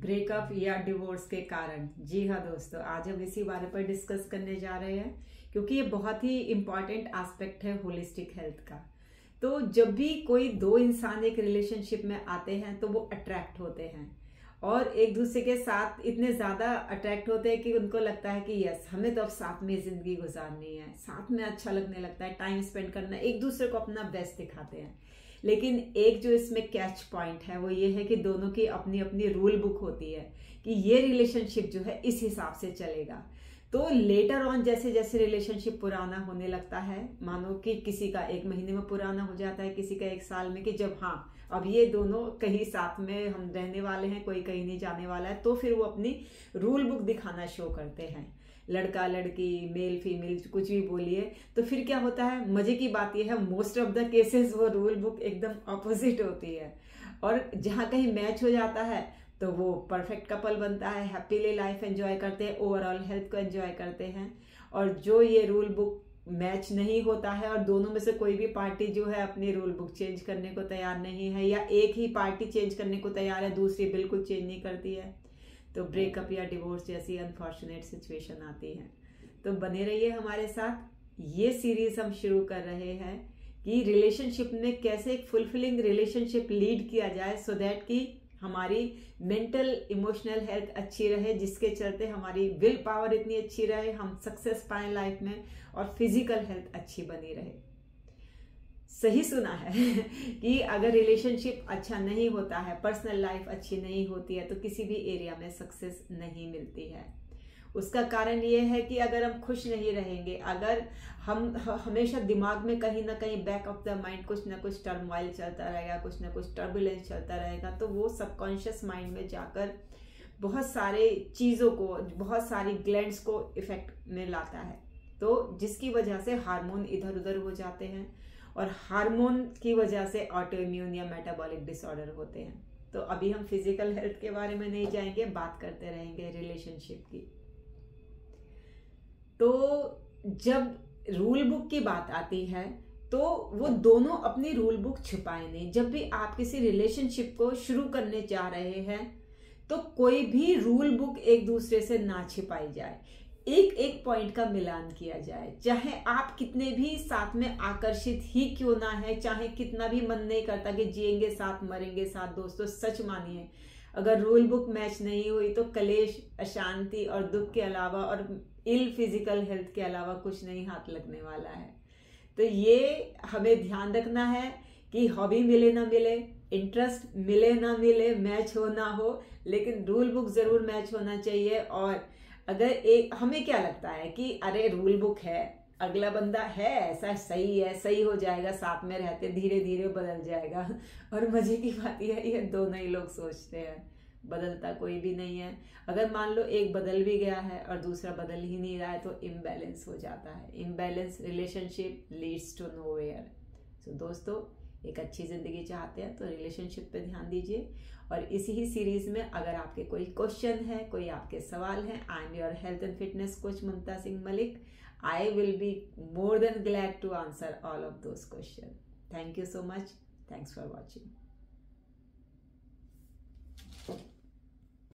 Breakup या divorce के कारण। जी हाँ दोस्तों, आज हम इसी बारे पर डिस्कस करने जा रहे हैं क्योंकि ये बहुत ही इम्पॉर्टेंट एस्पेक्ट है होलिस्टिक हेल्थ का। तो जब भी कोई दो इंसान एक रिलेशनशिप में आते हैं तो वो अट्रैक्ट होते हैं और एक दूसरे के साथ इतने ज़्यादा अट्रैक्ट होते हैं कि उनको लगता है कि यस, हमें तो अब साथ में ज़िंदगी गुजारनी है, साथ में अच्छा लगने लगता है, टाइम स्पेंड करना, एक दूसरे को अपना बेस्ट दिखाते हैं। लेकिन एक जो इसमें कैच पॉइंट है वो ये है कि दोनों की अपनी अपनी रूल बुक होती है कि ये रिलेशनशिप जो है इस हिसाब से चलेगा। तो लेटर ऑन जैसे जैसे रिलेशनशिप पुराना होने लगता है, मानो कि किसी का 1 महीने में पुराना हो जाता है, किसी का 1 साल में, कि जब हाँ अब ये दोनों कहीं साथ में हम रहने वाले हैं, कोई कहीं नहीं जाने वाला है, तो फिर वो अपनी रूल बुक दिखाना शो करते हैं। लड़का लड़की, मेल फीमेल, कुछ भी बोलिए। तो फिर क्या होता है, मजे की बात यह है मोस्ट ऑफ द केसेस वो रूल बुक एकदम ऑपोजिट होती है और जहाँ कहीं मैच हो जाता है तो वो परफेक्ट कपल बनता है, हैप्पीली लाइफ एंजॉय करते हैं, ओवरऑल हेल्थ को एंजॉय करते हैं। और जो ये रूल बुक मैच नहीं होता है और दोनों में से कोई भी पार्टी जो है अपनी रूल बुक चेंज करने को तैयार नहीं है, या एक ही पार्टी चेंज करने को तैयार है, दूसरी बिल्कुल चेंज नहीं करती है, तो ब्रेकअप या डिवोर्स जैसी अनफॉर्चुनेट सिचुएशन आती है। तो बने रहिए हमारे साथ। ये सीरीज हम शुरू कर रहे हैं कि रिलेशनशिप में कैसे एक फुलफिलिंग रिलेशनशिप लीड किया जाए, सो दैट कि हमारी मेंटल इमोशनल हेल्थ अच्छी रहे, जिसके चलते हमारी विल पावर इतनी अच्छी रहे, हम सक्सेस पाएं लाइफ में, और फिजिकल हेल्थ अच्छी बनी रहे। सही सुना है कि अगर रिलेशनशिप अच्छा नहीं होता है, पर्सनल लाइफ अच्छी नहीं होती है, तो किसी भी एरिया में सक्सेस नहीं मिलती है। उसका कारण ये है कि अगर हम खुश नहीं रहेंगे, अगर हम हमेशा दिमाग में कहीं ना कहीं बैक ऑफ द माइंड कुछ ना कुछ टर्मोइल चलता रहेगा, कुछ ना कुछ टर्बुलेंस चलता रहेगा, तो वो सबकॉन्शियस माइंड में जाकर बहुत सारे चीज़ों को, बहुत सारी ग्लैंड्स को इफेक्ट में लाता है, तो जिसकी वजह से हार्मोन इधर उधर हो जाते हैं और हार्मोन की वजह से ऑटो इम्यून या मेटाबॉलिक डिसऑर्डर होते हैं। तो अभी हम फिजिकल हेल्थ के बारे में नहीं जाएंगे, बात करते रहेंगे रिलेशनशिप की। तो जब रूल बुक की बात आती है तो वो दोनों अपनी रूल बुक छुपाए नहीं। जब भी आप किसी रिलेशनशिप को शुरू करने जा रहे हैं तो कोई भी रूल बुक एक दूसरे से ना छिपाई जाए, एक एक पॉइंट का मिलान किया जाए। चाहे आप कितने भी साथ में आकर्षित ही क्यों ना है, चाहे कितना भी मन नहीं करता कि जिएंगे साथ मरेंगे साथ, दोस्तों सच मानिए अगर रूल बुक मैच नहीं हुई तो कलेश, अशांति और दुख के अलावा और इल फिजिकल हेल्थ के अलावा कुछ नहीं हाथ लगने वाला है। तो ये हमें ध्यान रखना है कि हॉबी मिले ना मिले, इंटरेस्ट मिले ना मिले, मैच हो ना हो, लेकिन रूल बुक जरूर मैच होना चाहिए। और अगर एक हमें क्या लगता है कि अरे रूल बुक है, अगला बंदा है ऐसा, सही है, सही हो जाएगा, साथ में रहते धीरे धीरे बदल जाएगा, और मजे की बात यह है ये दोनों ही लोग सोचते हैं, बदलता कोई भी नहीं है। अगर मान लो एक बदल भी गया है और दूसरा बदल ही नहीं रहा है तो इम्बैलेंस हो जाता है। Imbalance relationship leads to nowhere. So दोस्तों, एक अच्छी जिंदगी चाहते हैं तो रिलेशनशिप पे ध्यान दीजिए। और इसी ही सीरीज में अगर आपके कोई क्वेश्चन है, कोई आपके सवाल हैं, I am your health and fitness coach Mamta Singh Malik. I will be more than glad to answer all of those questions. Thank you so much. Thanks for watching.